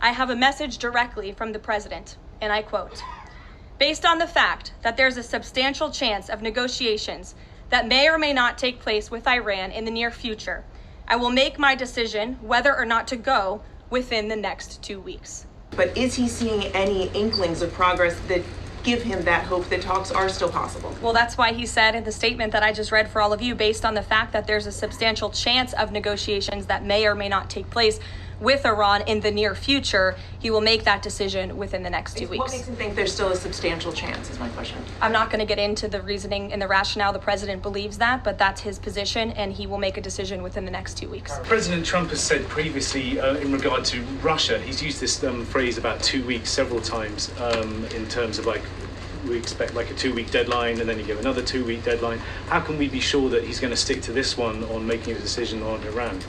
I have a message directly from the president, and I quote, "Based on the fact that there's a substantial chance of negotiations that may or may not take place with Iran in the near future, I will make my decision whether or not to go within the next 2 weeks." But is he seeing any inklings of progress that give him that hope that talks are still possible? Well, that's why he said in the statement that I just read for all of you, based on the fact that there's a substantial chance of negotiations that may or may not take place with Iran in the near future, he will make that decision within the next 2 weeks. What makes him think there's still a substantial chance is my question. I'm not going to get into the reasoning and the rationale. The president believes that, but that's his position, and he will make a decision within the next 2 weeks. President Trump has said previously in regard to Russia, he's used this phrase about 2 weeks several times in terms of we expect like a 2-week deadline and then you give another 2-week deadline. How can we be sure that he's going to stick to this one on making a decision on Iran?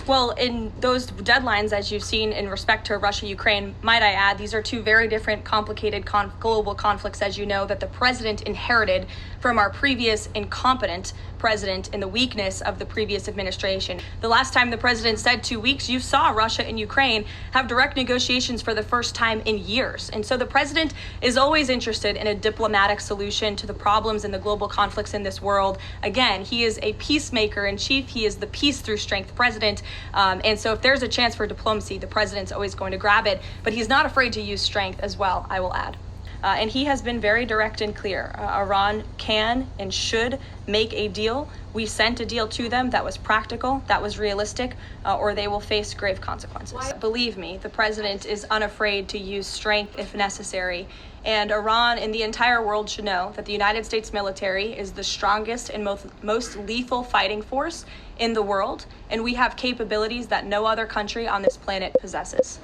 Well, in those deadlines, as you've seen in respect to Russia, Ukraine, might I add, these are two very different, complicated global conflicts, as you know, that the president inherited from our previous incompetent president and the weakness of the previous administration. The last time the president said 2 weeks, you saw Russia and Ukraine have direct negotiations for the first time in years. And so the president is always interested in a diplomatic solution to the problems and the global conflicts in this world. Again, he is a peacemaker in chief. He is the peace through strength president. And so if there's a chance for diplomacy, the president's always going to grab it. But he's not afraid to use strength as well, I will add. And he has been very direct and clear. Iran can and should make a deal. We sent a deal to them that was practical, that was realistic, or they will face grave consequences. Believe me, the president is unafraid to use strength if necessary. And Iran and the entire world should know that the United States military is the strongest and most lethal fighting force in the world. And we have capabilities that no other country on this planet possesses.